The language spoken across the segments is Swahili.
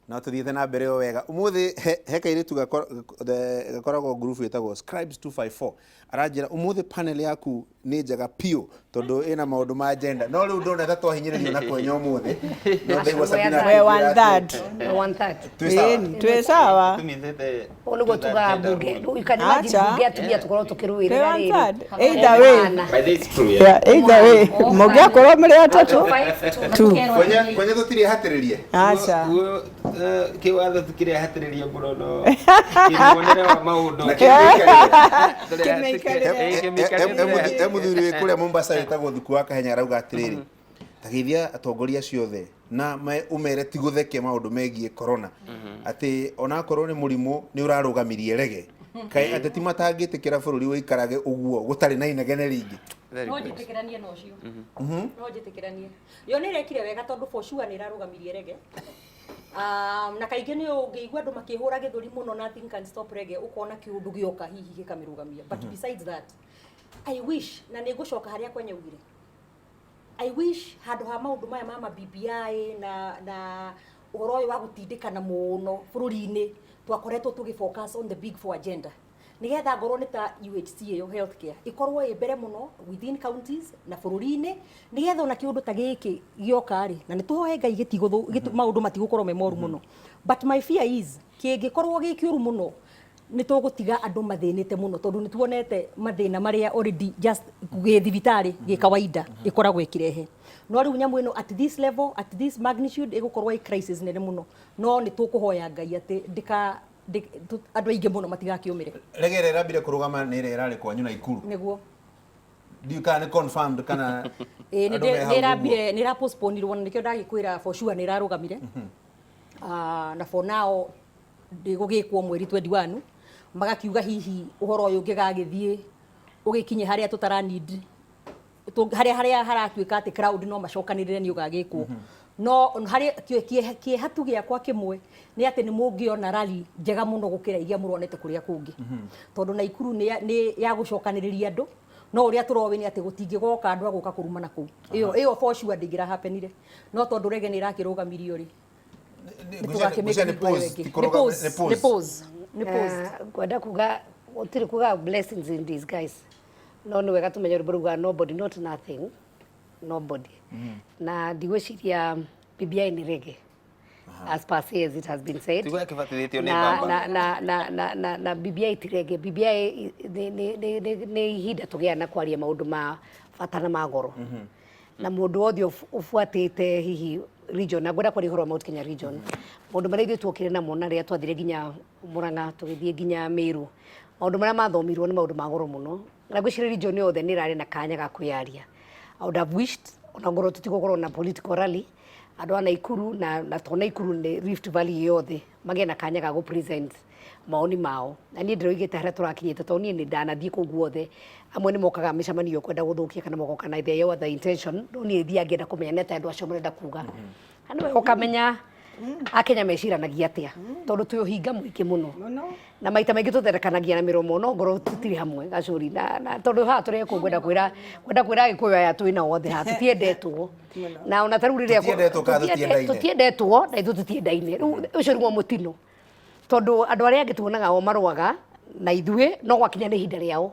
na tuthiete na mbere o wega umuthi heka iritu gakoragwo group yetagwo scribes 254 aranjira umuthi panel yaku ni njega pio tondu ina maundu ma agenda no riu ndona ta twahinyiririo na Kwenya umuthi no ndigwa Sabina we want that twe sawa olugo tuga bunge ukana bunge atubia tukoro tukiruira riri either way by this true either way mogia korwo muri atatu Kwenya tutiri hatiririe acha kiwatho tukire hatiririe murono kimonera wa maundu emuthuri kuria Mombasa yetagwo Thuku wa Kahenya arauga atiriri tagithia atongoria ciothe na umere ti gutheke maundu megie corona ati ona korwo ni murimo ni urarugamirie rege kai ateti matangitikira bururi wikarage uguo gutari na inegene ringi no jitikiranie no cio no jitikiranie yo ni rekire wega tondu for sure ni irarugamirie rege na kaingĩ nĩ ũngĩigua andũ makĩhũra gĩthũri mũno na think and stop reggae ukona kiundu gĩoka hihi gĩkamĩrũgamia but besides that I wish na nĩ ngũcoka harĩa Kwenya ugire I wish handũ ha maũndũ maya ma BBI na ũhoro ũyũ wa gũtindĩkana mũno bũrũri-inĩ twakoretwo tũgĩfocus on the big four agenda nigetha ngorwo nĩ ta UHC yo healthcare ikorwo ĩ mbere mũno within counties na bũrũri-inĩ nigetha ona kĩũndũ ta gĩkĩ gĩoka rĩ na nĩ tũhoe Ngai maũndũ matigũkorwo me moru mũno but my fear is kĩngĩkorwo gĩ kĩũru mũno nĩ tũgũtiga andũ mathĩnĩte mũno tondũ nĩ tuonete mathĩna marĩa already just gĩthibitarĩ gĩ kawaida ĩkoragwo ĩkĩrehe no rĩu nyamũ ĩno at this level at this magnitude ĩgũkorwo ĩ crisis nene mũno no nĩ tũkũhoya Ngai atĩ andũ aingĩ mũno matigakiumire regere rabire kurugama nĩ rĩrarĩ kwanyu na ikuru niguo do you can confirm kana nĩ ra postpone irwo nĩkĩo ndagĩkwĩra for sure nĩ rarugamire na for now ndĩgũgĩkwo mweri 21 magakiuga hihi ũhoro ũyũ ũngĩgagĩthiĩ ũgĩkinye harĩa tũtara need harĩa haratuĩka atĩ crowd no macokanĩrĩre nĩ ũgagĩkwo no harĩ kĩhatu gĩakwa kĩmwe nĩ atĩ nĩ mũngĩona rally njega mũno gũkĩra iria mũronete kũrĩa kũngĩ tondũ Naikuru nĩ ya gũcokanĩrĩria andũ no ũrĩa tũrowe nĩ atĩ gũtingĩgoka andũ agũka kũrumana kũu ĩyo for sure ndĩngĩra happenire no tondũ rege nĩ irakĩrũgamirio rĩ kwenda kuga gũtirĩ kuga blessings in disguise no nĩ wega tũmenye rũbũrũga nobody not nothing nobody na ndigwĩciria BBI ni reggae as per se as it has been said na BBI ti reggae BBI nĩ ihinda tũgĩa na kwaria maũndũ ma bata na magoro na mũndũ wothe ũbuatĩte hihi region na ngwenda kwaria ũhoro wa Mount Kenya region maũndũ marĩa ithuĩ tuokire namo na rĩrĩa twathire nginya Murang'a tũgĩthiĩ nginya Meru maũndũ marĩa mathomirwo nĩ maũndũ ma goro mũno na ngwĩciria region yothe nĩ ĩrarĩ na kanya ga kwĩyaria I would have wished ona ngoro tũtigũkorwo na political rally andũ a Naikuru na to Naikuru nĩ Rift Valley yothe magĩe na kanya ga gũ present maoni mao na niĩ ndĩroigĩte harĩa tũrakinyĩte tondũ niĩ nĩ ndanathiĩ kũu guothe amwe nĩ mokaga mĩcemanio kwenda gũthũkia kana mogoka na their other intention no niĩ thiĩ ngĩenda kũmenya neta andũ acio marenda kuga andũ ũkamenya Akenya meciranagia atĩa tondũ twĩ ũhinga mũingĩ mũno na maita maingĩ tũtherekanagia na mĩromo no ngoro tũtirĩ hamwe gacũri na tondũ haha tũrĩ kwenda kwĩra Gĩkũyũ aya twĩna othe ha tũtiendetwo na ona tarũ rĩrĩa tũtiendetwo na ithuĩ tũtiendaine ũcio nĩguo mũtino tondũ andũ arĩa angĩ tuonaga o marũaga na ithuĩ no gwakinya nĩ ihinda rĩao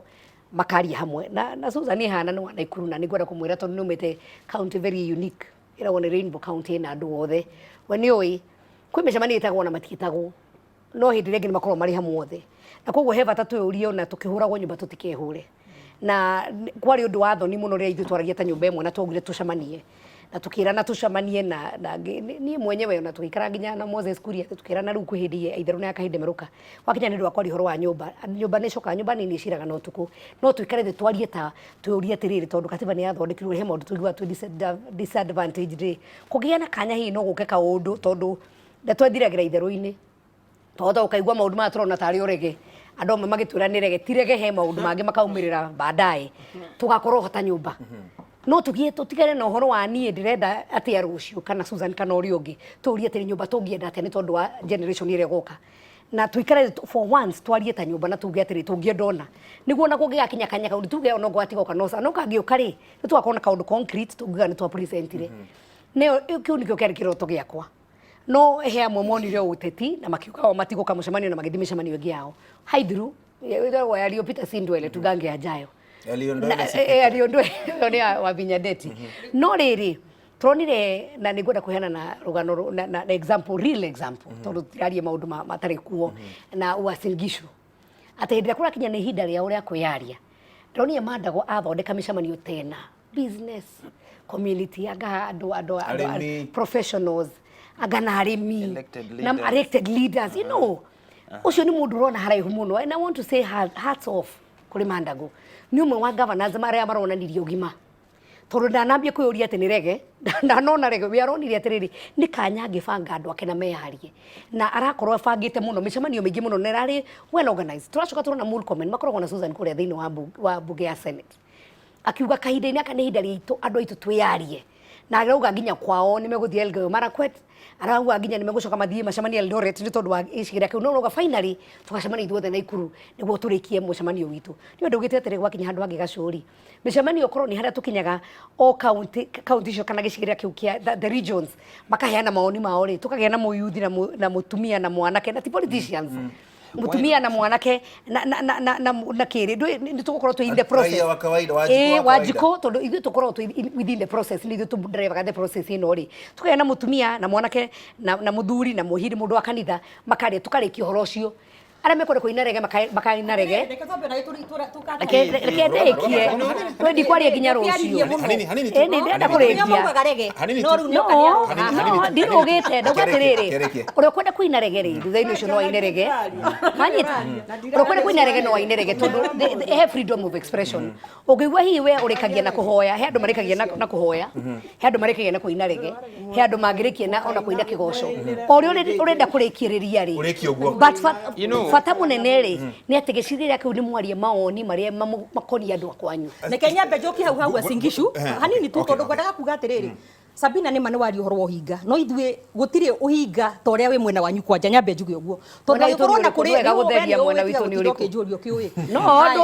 makaria hamwe na Susan nĩ hana nĩ wa Naikuru na nĩ ngwenda kũmwĩra tondũ nĩ umĩte county very unique ĩragwo nĩ Rainbow County na andũ othe we nĩ ũĩ kwĩ mĩcemanio ĩtagwo na matiĩtagwo no hĩndĩ ĩrĩa angĩ nĩ makorwo marĩ hamwe othe na koguo he bata twĩũrie na tũkĩhũragwo nyũmba tũtikehũre na kwarĩ ũndũ wa thoni mũno rĩrĩa ithuĩ twaragia ta nyũmba ĩmwe na twaugire tũcemanie na tukirana tucemanie na niĩ mwenyewe na tũgĩikara nginya na Moses Kuria tukirana rĩu kwĩ hĩndĩ itherũ na akahinde meruka wakinya nĩ ndwa kwaria ũhoro wa nyũmba nĩ coka nyũmba nĩ iciraga no tuku no twĩkare thĩ twarie ta twĩũrie atĩrĩrĩ tondũ katiba nĩ yathondekirwo he maũndũ tũigua twĩ disadvantage rĩ kũgĩa na kanya hihi no gũke kaũndũ tondũ twethiragira itherũ-inĩ tondũ ũkaigua maũndũ maya tũrona tarĩ ũrege andũ amwe magĩtwĩra nĩ rege tirege he maũndũ mangĩ makaumĩrĩra baadaye tũgakorwo hota nyũmba no tutigane na ũhoro wa niĩ ndĩrenda atĩa rũciũ kana Susan kana ũrĩa ũngĩ tũũrie atĩ nyũmba tũngĩenda atĩa nĩ tondũ wa generation ĩrĩa ĩgoka na tuikare for once twarie ta nyũmba na tuge atĩrĩ tũngĩenda ona nĩguo na kũngĩgakinya kanya kaũndũ tuge ona gwatigoka no kangĩũka rĩ nĩ twakorwo na kaũndũ concrete tũngiuga nĩ twa presentire nĩyo kĩu nĩkĩo kĩarĩ kĩroto gĩakwa no he amwe monire uteti na makiuka matiguka mucemanio na magithimi cemanio ingi yao haithiru yaliyopita si ndwele tugange ajayo aliondoe ni wa Vinyadeti no riri turonire na nigwenda kuheana na rugano na example real example tondu tirarie maundu matari kuo na Uasin Gishu atendira kura kinya ni hinda ria uria kwiyaria ndonire mandagwo athondeka micemanio tena business community aga andu professionals aga na arimi na elected leaders you know ucio ni mundu rona haraihu muno and I want to say hats off kuri Mandago ni umwe wa governors maria maronanirie ugima tondu ndanambia kuyuria ati ni rege ndanona rege we aronire atiriri ni kanya ngibanga andu ake na meyarie na arakorwo bangite muno micemanio mingi muno nerari well organized turacoka turona Murkomen makoragwo na Susan kuria thiini wa bunge ya Senate akiuga kahinda-ini aka ni hinda ritu andu aitu twiyarie na arauga nginya kwao ni meguthie Elgeyo Marakwet arauga nginya ni megucoka mathie macemania Eldoret ni tondu wa icigira kiu no finally tukacemania ithuothe na Ikuru niguo turikie mucemanio witu ni undu ugite atere gwakinya handu hangi gacuri micemanio korwo ni haria tukinyaga o county icio kana gicigira kiu kia the regions makaheana maoni mao ri tukagea na muyuthi na mutumia na mwanake na ti politicians mutumia na mwanake na kiri ni tugukorwo tu in the process wa kawaida Wanjiku tondu ithu tukorwo tu within the process ni ithu tu drive the process ino ri tukaya na mutumia na mwanake na muthuri na muhiri mundu wa kanitha makari tukarikia horo ucio ara mekore kuina rege makaina rege reke ndekie twendi kwaria nginya rucio ni ndenda kurikia no ndirugite ndauga atiriri uria kwenda kuina rege ri thutha-ini ucio no aine rege manyita uria kwenda kuina rege no aine rege tondu they have freedom of expression ungigua hihi we urikagia na kuhoya he andu marikagia na kuhoya he andu marikagia na kuina rege he andu mangirikia na ona kuina kigoco ori urenda kurikiriria ri but fata munene ri ni ati gicirira kiu ni mwarie maoni maria makoni andu akwanyu na Kenya mbejoki hau Uasin Gishu hanini tu tondu ngwendaga kuga atiriri Sabina ni mane wari uhoro uhinga no ithue gutire uhinga to ria we mwena wanyu kwanja nyambe njuge uguo tondu ikorona kuri wega gutheria mwena witu ni uriku njurio kiui no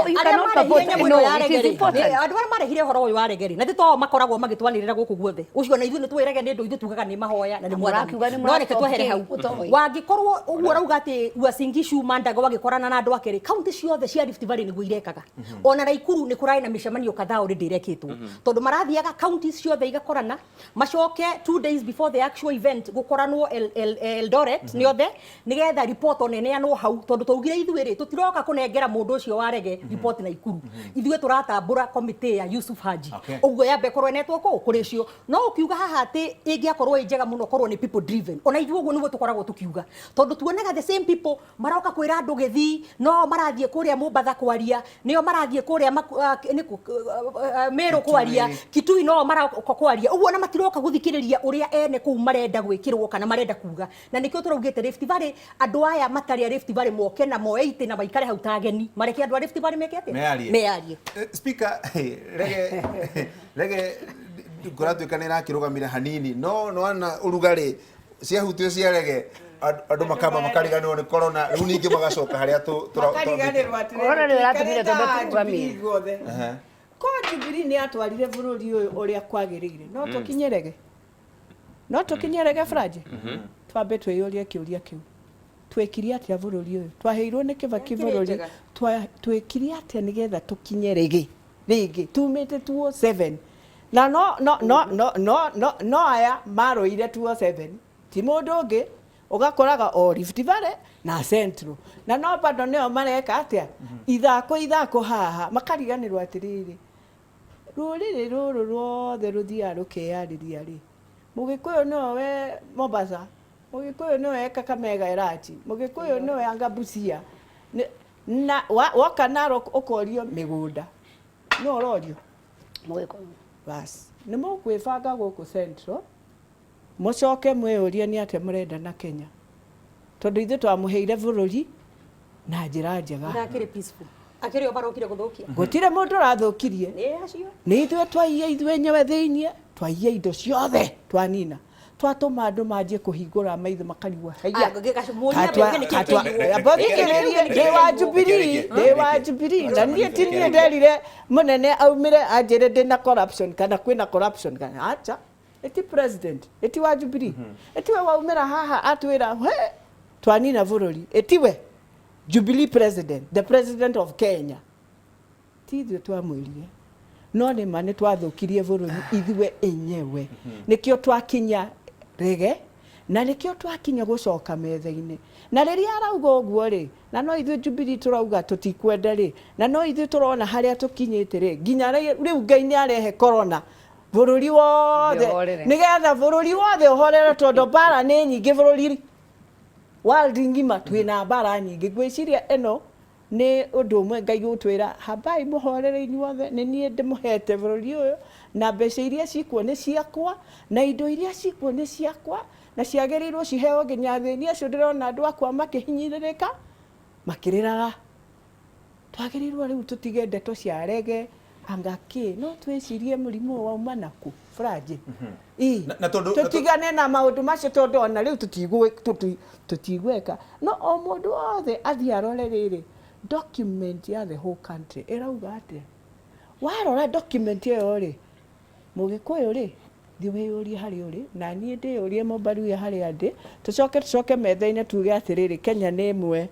you cannot support no it is important andu ara marehire horo uyu wa regeri na tito makoragwo magitwanirira guku guothe ucio na ithue ni twirege ni ndu ithu tugaga ni mahoya na ni mwakiuga ni no reke twehere hau wangikorwo uguo rauga ati Uasin Gishu Mandago wagikorana na andu akeri county ciothe cia Rift Valley niguo irekaga ona Naikuru ni kurai na micemanio kadhaa uri ndirekitwo tondu marathiaga county ciothe igakorana macoke 2 days before the actual event gukoranwo Eldoret niothe nigetha report oneneanwo hau tondu tugire ithuiri tutiroka kunengera mundu ucio wa rege report na Ikuru ithuĩ turatambura committee ya Yusuf Haji uguo yambe korwo netwo kuri cio no ukiuga haha ati ingiakorwo njega muno korwo ni people driven ona ithuĩ uguo niguo tukoragwo tukiuga tondu tuonaga the same people maroka kwira andu githi no marathie kuria Mombasa kwaria nio marathie kuria Meru kwaria Kitui no maroka kwaria uguo na matiroka guthikiriria uria ene kuu marenda gwikirwo kana marenda kuga na nikio turaugite Rift Valley andu aya matari Rift Valley moke na moeite na baikare hau tageni mareke andu Rift Valley mekete mearie speaker rege kuratuika ni rakirugamira hanini no ana urugari cia hutio cia rege andu makamba makariganirwo ni corona riu ningi magacoka haria corona ni ratumire tumetugamire ko Jubilee ni atwarire bururi uyu uria kwagirire no tukinyerege Franje twambe twiyurie kiuria kiu twekiri atia bururi uyu twaheirwo ni kibaki bururi twekiri atia nigetha tukinyerege ringi tumite 207 na no aya maroire 207 ti mundu ungi ugakoraga o Rift Valley na Central na no bado neo mareka atia ithako haha makariganirwo atiriri ruriri ruru ruothe ruthia rukeyariria ri Mugikuyu nowe Mombasa Mugikuyu nowe Kakamega Irachi Mugikuyu nowe Angabusia na woka Narok ukorio migunda no urorio Mugikuyu bas ni mukwibanga guku Central mucoke mweyurie ni ate murenda na Kenya tondu ithu twamuheire bururi na njira njega ndakire peaceful akiri obarokire guthukia gutire mundu rathukirie ni ithu twaiye ithu enyewe thiinie twaiye indo ciothe twanina twatuma andu manjie kuhingura maitho makarigwa haiya abathikiririe de wa Jubilee na nie tinie nderire munene aumire anjire ndina corruption kana kwina corruption kana acha eti president eti wa Jubilee eti we waumera haha atwira he twanina bururi eti we Jubilee president, the president of Kenya tithwe twamwirire no nĩ ma nĩ twathukirie bururi ithuwe enyewe nikio twakinya rege na nikio twakinya gucoka metha-inĩ na riria arauga ũguo ri na no ithuĩ Jubilee turauga tutikwenda ri na no ithuĩ turona haria tukinyite ri nginya riu Ngai nĩ arehe corona bururi wothe nigetha bururi wothe uhorere tondu bara nĩ nyingĩ bururi world ngima twina bara nyingĩ gwiciria eno nĩ ũndũ ũmwe Ngai gũtwĩra habai muhorere inyuothe nĩ niĩ ndĩmũhete bururi ũyũ na mbeca iria cikuo nĩ ciakwa na indo iria cikuo nĩ ciakwa na ciagĩrĩirwo ciheo nginya thĩini acio ndĩrona andũ akwa makĩhinyĩrĩrĩka makĩrĩraga twagĩrĩirwo rĩu tũtige ndeto cia rege angaki no twĩcirie mũrimũ wauma naku Franje tutigane na maũndũ macio tondu ona rĩu tutigweka no o mũndũ wothe athie arore rĩrĩ document ya the whole country ĩrauga atĩa warora document ĩyo rĩ mũgĩkũyũ rĩ thi wĩyũrie harĩa ũrĩ na niĩ ndĩyũrie Mombaruya harĩa ndĩ tucoke metha-inĩ tuge atĩrĩrĩ Kenya nĩ ĩmwe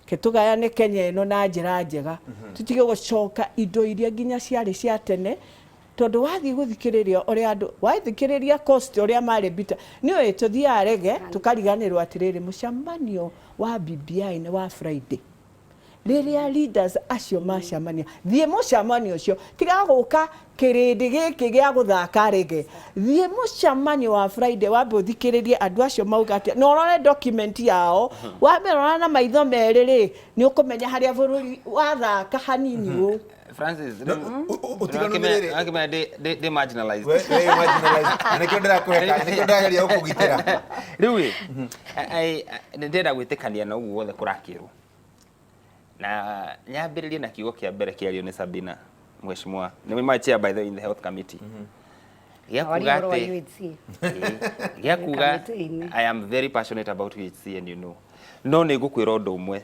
ketugayane Kenya ĩno na njĩra njega tutige gũcoka indo iria nginya ciarĩ cia tene tondu wathie guthikiriria uria andu wathikiriria cost uria mari bita ni we tuthiaga rege tukariganirwo atiriri mucamanio wa BBI ni wa Friday riria leaders acio macamania thie mucamanio ucio tiga guka kirindi giki gia guthaka rege thie mucamanio wa Friday wambe uthikiririe andu acio mauga atia no rore document yao wambe rora na maitho meri ri ni ukumenya haria bururi wathaka hanini u Francis, utigano they marginalized. We marginalized. Anakio ndirakweka, anakio ndageria ukugitira. Riu ndenda gwitikania na uguo wothe kurakirwo. Na nyambiririe na kiugo kia mbere kiario ni Sabina Mheshimiwa. Ni my chair by the in the health committee. Giakuga I am very passionate about UHC and you know. No ni gukwira undu umwe.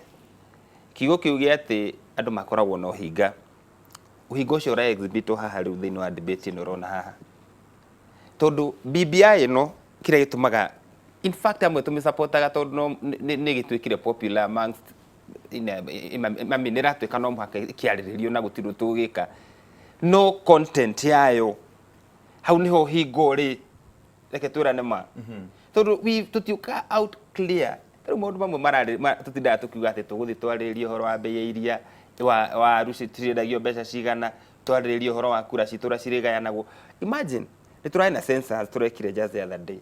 Kiugo kiu gia ati andu makoragwo no hinga. Uhingo cio ra exhibito haha riu thiini wa debate ino rona haha tondu BBI ino kire gitumaga in fact amwe tumisapotaga tondu no ni gitwikire popular amongst mami niratwika no muhaka kiariririo na gutiru tugika no content yayo hau niho hingo ri reke twirane ma tondu tutiuka out clear riu maundu mamwe marari tutindaga tukiuga ati tuguthi twaririe horo wa bei iria wa rucitiragio mbeca cigana twariririe horo wa kura citura cirigayanagwo imagine niturana census turekire just the other day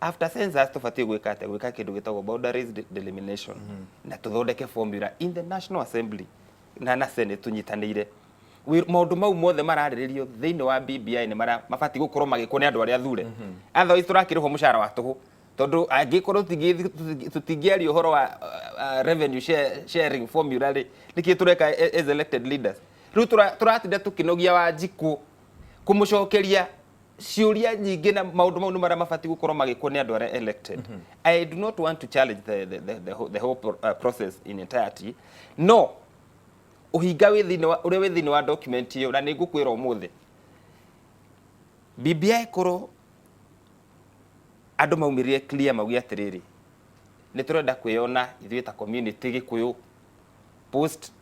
after census tufatie gwika kindu gitagwo boundaries delimitation na tuthondeke formula in the National Assembly na Senate tunyitanire maundu mau mothe marariririo thiini wa BBI ni mabati gukorwo magikwo ni andu aria thure otherwise turakirwo mushara wa tuhu tondu angikorwo tutingiaria uhoro wa revenue sharing formula ri niki tureka as elected leaders riu turatinda tukinogia Wanjiku kumucokeria ciuria nyingi na maundu mau mara mabati gukorwo magikwo ni andu aria elected. I do not want to challenge the whole process in entirety. No uhinga uri thiini wa document iyo na ni ngukwira umuthi BBI koro andu maumirire clear maugia atiriri ni turenda kwiyona ithuĩ ta community gikuyu post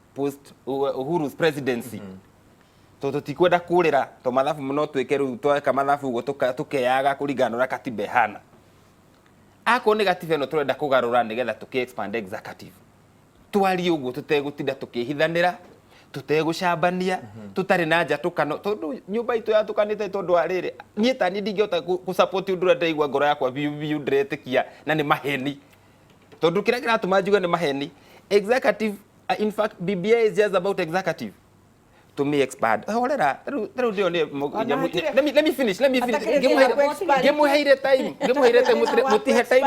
Uhuru's presidency tutikwenda kurira to mathabu muno twike riu tweka mathabu uguo tukeyaga kuringana na katiba hana ako ni katiba no turenda kugarura nigetha tuki expand executive twari uguo tutegutinda tukihithanira tutegucambania tutari na nja tukano tondu nyumba itu yatukanite tondu ariri nie tani ndingihota ku support undu ndaigua ngoro yakwa biu ndretikia na ni maheni tondu kira kiratuma njuga ni maheni executive in fact BBI is just about executive to me expand horera ndio let me finish give me haire time mutihe time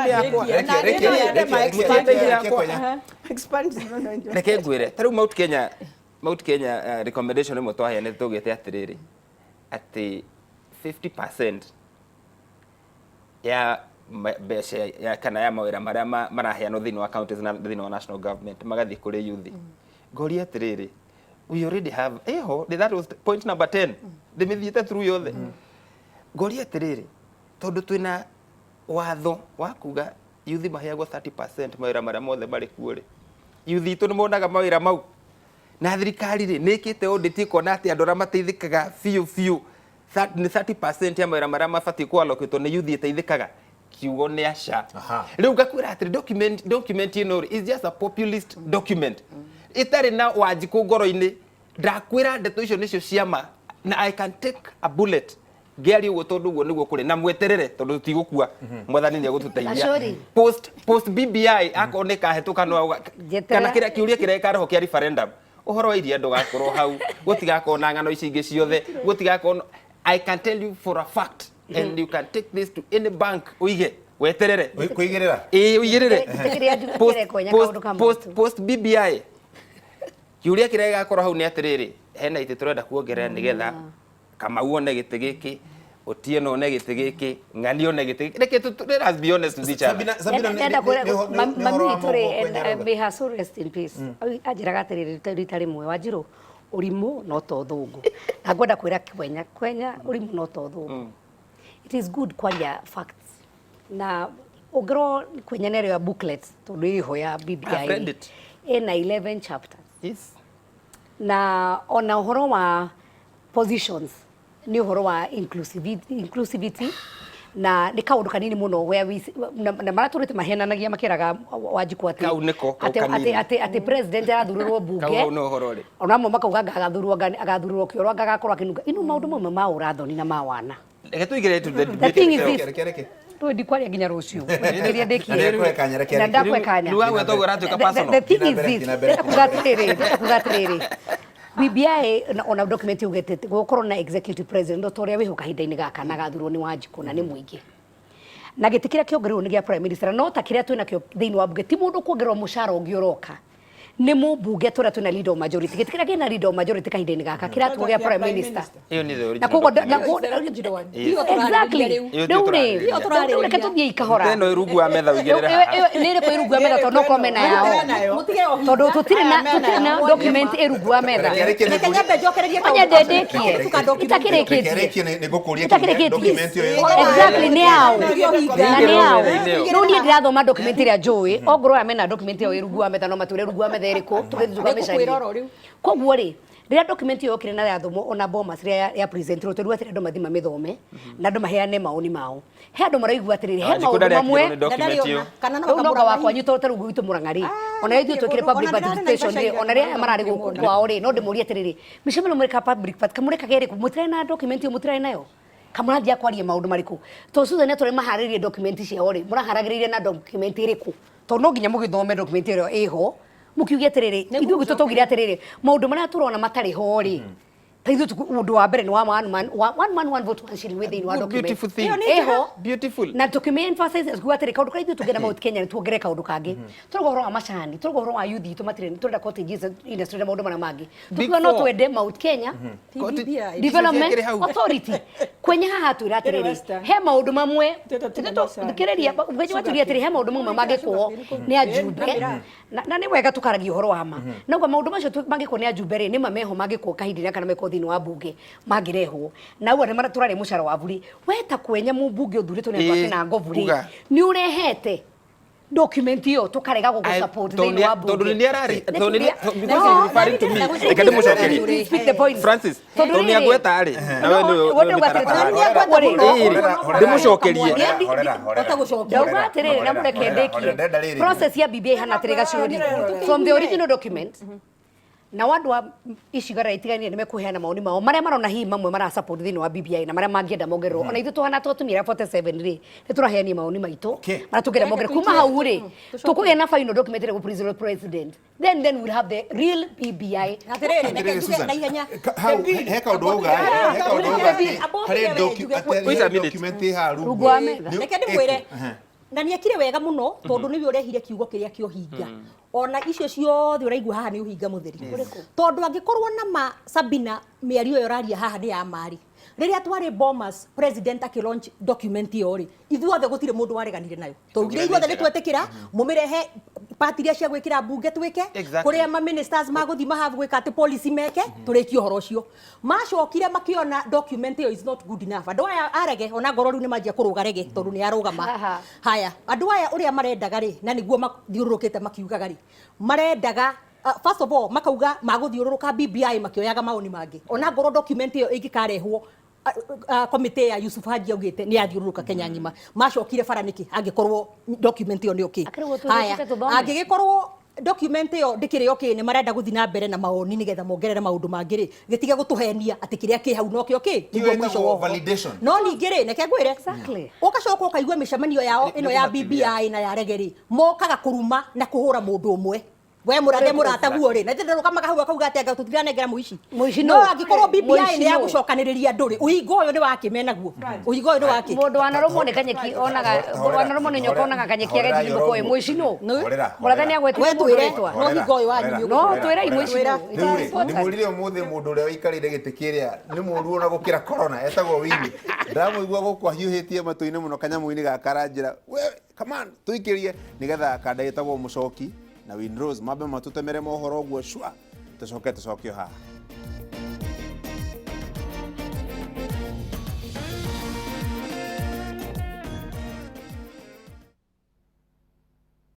yako expand reke ngwire taru Mount Kenya recommendation imwe twahene tugite atiriri ati 50% ya mbeca ya kana ya mawira maria maraheanwo thiini wa counties na thiini wa national government magathi kuri youth ngori atiriri we already have that was point number 10 ndimithiite through yothe ngori atiriri tondu twina watho wa kuga yuthi maheagwo 30% mawira maria mothe bari kuo ri yuthi itu ni monaga mawira mau na thirikari ri nikite audit ikona ati andu aria mateithikaga fiu 30% ya mawira maria mabati ku allocate ni yuthi iteithikaga kiugo ni aca riu ngakwira ati document ino is just a populist document itari na Wanjiku ngoro-ini ndakwira ndeto icio nicio ciama na I can take a bullet gari ugo tondu ugo niguo kuri na mweterere tondu tutigukua mwathani ni agututeithia post BBI akoneka hetuka no kana kira kiuria kireka roho kia referendum uhoro wa iria ndugakorwo hau gutigakona ngano ici ingi ciothe gutigakona I can tell you for a fact and you can take this to any bank uige weterere kuigirira uigirire post BBI kiuria kireka gakorwo hau ni atiriri hena ite turenda kuongerera nigetha kama uone gite giki Otieno one gite giki ng'ani one gite giki reke let's be honest with each other mami tore may her soul rest in peace ajiraga atiriri rita rimwe Wanjiru urimu no to thungu na ngwenda kwira Kwenya urimu no to thungu it is good kwaria facts na ugro Kwenya nero ya booklet tondu iho ya BBI ina 11 chapters yes na ona uhoro wa positions ni uhoro wa inclusivity na ni kaundu kanini muno where na maraturite mahenanagia makiraga Wanjiku ati president arathururwo bunge ona mo makauga agathururwo kioro agakorwo kinunga inu maundu mamwe ma urathoni na mawana reke tuigire to the debate ndi kwaria nginya rucio ngiria ndikie na ndakwekanya ni wawe to goratuka personal the thing is this kugatiriri BBI ona document ugete gukorwo na executive president otoria wiho kahinda-ini gaka na gathurwo ni Wanjiku na ni muingi na gitikira kiongererwo ni gia prime minister no ta kiria twina kio thiini wa bunge ti mundu kuongererwo mushara ungioroka ni mubunge tora twina leader of majority gitikira gina leader of majority kahinda-ini gaka kira tugia prime minister iyo ni the na kogo exactly ndio turare ketuthie ikahora teno irugu wa metha wigirira nire ko irugu wa metha to no komena yao tondu tutire na document irugu wa metha reke nyambe njokererie onya ndendekie itakireketie ni gukuria document iyo exactly ni yao no ni ndirathoma document ria njui ongoro amena document iyo irugu wa metha no mature irugu wa metha eriko tugethuga mecari koguo ri rira document iyo kire na yathomo ona bomas ria ya present ro turu atire ndo mathima mithome na ndo maheane maoni mao he ndo maraigua atiriri he maundu mamwe kana no makamura wakwa nyito taru gwitu murangari ona ithu twikire public participation ri ona ria marari kwao ri no ndimurie atiriri micemelo mureka public part kamureka gere kumutire na document iyo mutire nayo kamurathia kwaria maundu mariku to suze ne tore maharirie document cia ori muraharagiririe na document iriku to no nginya mugithome document iyo iho mukiugia atiriri ithu gitu tugire atiriri maundu maria turona matari ho ri taithu undu wa mbere ni wa one vote one shilling within wa document beautiful thing eho beautiful na document emphasizes kuga atiri kaundu kaithu tugena Mount Kenya ni tuongere kaundu kangi turugo horo wa macani turugo horo wa youth tumatire turenda cottages industry na maundu mangi tukiwa no twende Mount Kenya development authority Kwenya haha twira atiriri he maundu mamwe tukireria ugeje waturia atiri he maundu mamwe magikuo ni ajumbe na ni wega tukaragia horo wa ma na kwa maundu macio magikuo ni ajumbe ri ni mameho magikuo kahindira kana meko thini wa bunge magirehwo na uwe mara turare mushara wa buri weta Kwenya mu bunge uthuritwo ni twake na ngoburi ni urehete document iyo tukarega go support thini wa bunge tondu ni arari tondu ni referring to me ekade mushokeri speak the point Francis tondu ni agweta ari na wewe ndi mushokerie ndauga atiriri na mureke ndekie process ya BBI hana atirega ciuri from the original document na wandu wa icigara itiganie ni mekuheana maoni mao maria marona hihi mamwe mara support thini wa BBI na maria mangienda mongerero ona ithu tuhana tutumira 47 ri ni turaheania maoni maitu mara tugera mongerero kuma hau ri tukuge na final document ri president then we'll have the real BBI na ihenya he kaundu uga hari document haru rugwa metha reke ndimwire na ni akire wega muno tondu niwe urehire kiugo kiria kio hinga ona icio ciothe uraigua haha ni uhinga mutheri tondu angikorwo na ma Sabina miario yo raria haha ni ya mari riria twari bombers president akilaunch document iyo ri ithuothe gutire mundu wareganire nayo tugire ithuothe ni twetikira mumirehe patiria cia gwikira bunge twike Exactly. kuria ma ministers maguthi mahavu gwika ati policy meke turiki uhoro ucio macokire makiona document iyo is not good enough andu aya arege ona ngoro riu ni manjia kuruga rege tondu ni arugama haya andu aya uria marendaga ri na niguo mathiururukite makiugaga ri marendaga first of all makauga maguthiururuka BBI makioyaga maoni mangi ona ngoro document iyo ingikarehwo komite ya Yusuf Haji augite ni athiururuka Kenya ngima macokire bara niki angikorwo document iyo ni okay haya angigikorwo document iyo ndikire okay ni marenda guthi na mbere na maoni nigetha mongerere maundu mangiri gitige gutuhenia ati kiria ki hau no kio ki niguo mwisho wo validation no ningire neke ngwire exactly ugacoka ukaigua micemanio yao ino ya BBI na ya regeri mokaga kuruma na kuhura mundu umwe we murataguo ri na tinderuka makahugwa kauga ati anga tutiranengera muici no angikorwo BBI ni ya gucokaniriria nduri uhingo uyu ni wake menaguo uhingo uyu ni wake mundu wanarumo ni kanyeki onaga wanarumo ni nyokonaga kanyeki ageti nyimbo kwa muici no murathani agwetire twetwa no hingo uyu wanyu no twira muici ni murire umuthi mundu uria wikarire giti kiria ni muru ona gukira corona etagwo wini ndamuigua guku ahiuhitie matu-ini muno kanyamu-ini gakaranjira we come on tuikirie nigetha kanda etagwo mucoki na Windrose mabe matutemere mohoro guo shwa tucoke haha